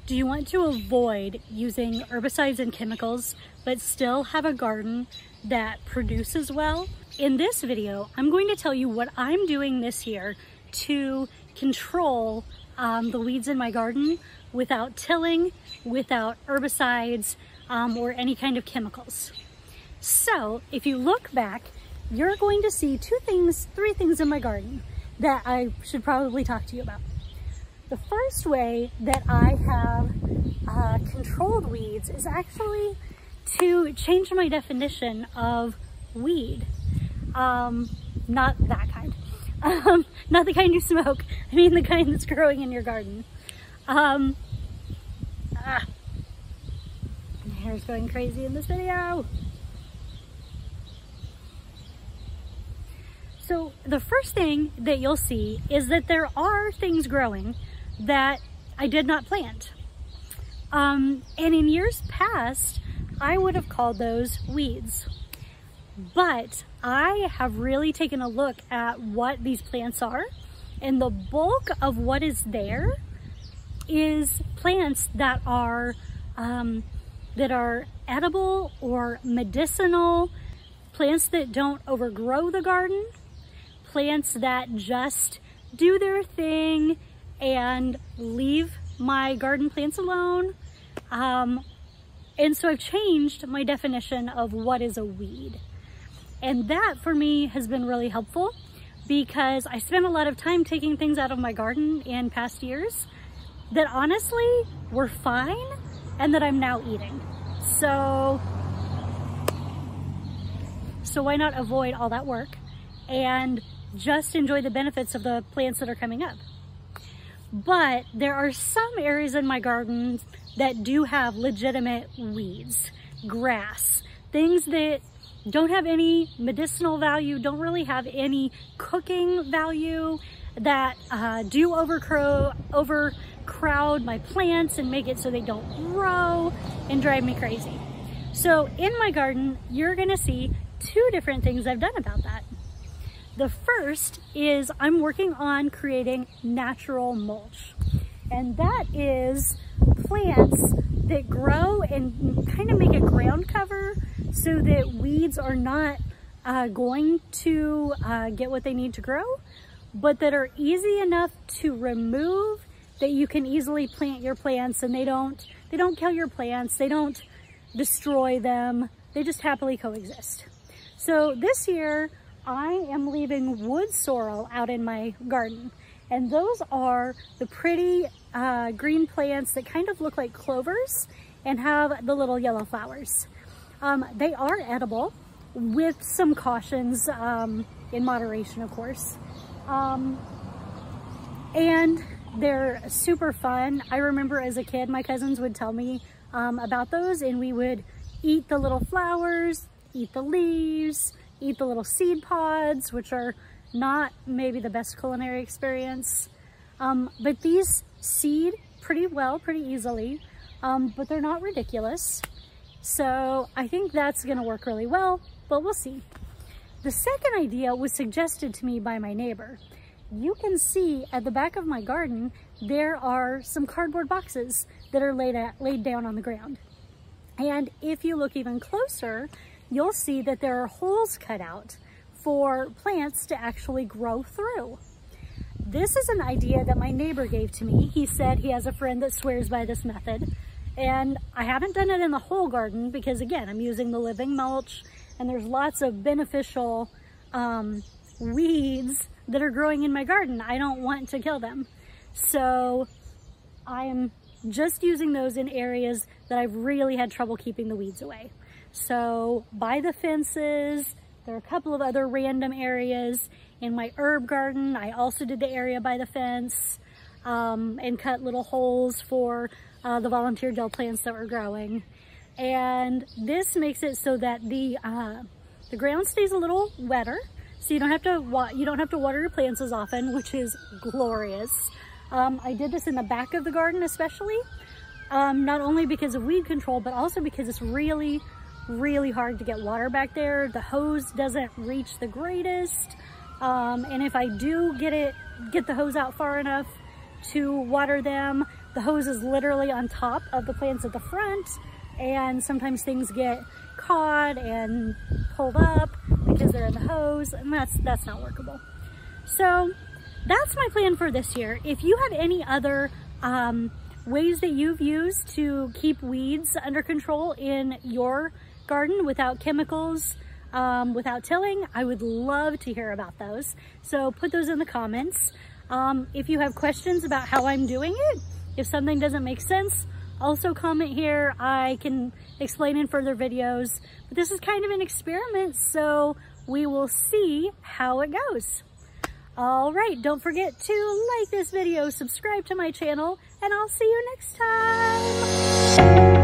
Do you want to avoid using herbicides and chemicals, but still have a garden that produces well? In this video, I'm going to tell you what I'm doing this year to control the weeds in my garden without tilling, without herbicides, or any kind of chemicals. So if you look back, you're going to see three things in my garden that I should probably talk to you about. The first way that I have controlled weeds is actually to change my definition of weed. Not that kind. Not the kind you smoke. I mean the kind that's growing in your garden. My hair's going crazy in this video. So the first thing that you'll see is that there are things growing that I did not plant. And in years past, I would have called those weeds. But I have really taken a look at what these plants are, and the bulk of what is there is plants that are edible or medicinal, plants that don't overgrow the garden, plants that just do their thing and leave my garden plants alone. And so I've changed my definition of what is a weed. And that for me has been really helpful because I spent a lot of time taking things out of my garden in past years that honestly were fine and that I'm now eating. So why not avoid all that work and just enjoy the benefits of the plants that are coming up? But there are some areas in my garden that do have legitimate weeds, grass, things that don't have any medicinal value, don't really have any cooking value, that do overcrowd my plants and make it so they don't grow and drive me crazy. So in my garden, you're gonna see two different things I've done about that. The first is I'm working on creating natural mulch. And that is plants that grow and kind of make a ground cover so that weeds are not going to get what they need to grow, but that are easy enough to remove that you can easily plant your plants and they don't kill your plants, they don't destroy them, they just happily coexist. So this year, I am leaving wood sorrel out in my garden. And those are the pretty green plants that kind of look like clovers and have the little yellow flowers. They are edible with some cautions, in moderation, of course. And they're super fun. I remember as a kid, my cousins would tell me about those, and we would eat the little flowers, eat the leaves, eat the little seed pods, which are not maybe the best culinary experience. But these seed pretty well, pretty easily, but they're not ridiculous. So I think that's gonna work really well, but we'll see. The second idea was suggested to me by my neighbor. You can see at the back of my garden, there are some cardboard boxes that are laid down on the ground. And if you look even closer, you'll see that there are holes cut out for plants to actually grow through. This is an idea that my neighbor gave to me. He said he has a friend that swears by this method. And I haven't done it in the whole garden because again, I'm using the living mulch and there's lots of beneficial weeds that are growing in my garden. I don't want to kill them. So I am just using those in areas that I've really had trouble keeping the weeds away. So by the fences, there are a couple of other random areas. In my herb garden, I also did the area by the fence and cut little holes for the volunteer dill plants that were growing. And this makes it so that the ground stays a little wetter, so you don't have to water your plants as often, which is glorious. I did this in the back of the garden especially, not only because of weed control, but also because it's really hard to get water back there. The hose doesn't reach the greatest. And if I do get the hose out far enough to water them, the hose is literally on top of the plants at the front, and sometimes things get caught and pulled up because they're in the hose, and that's not workable. So that's my plan for this year. If you have any other ways that you've used to keep weeds under control in your garden without chemicals, without tilling, I would love to hear about those. So put those in the comments. If you have questions about how I'm doing it, if something doesn't make sense, also comment here. I can explain in further videos, but this is kind of an experiment, so we will see how it goes. All right, don't forget to like this video, subscribe to my channel, and I'll see you next time.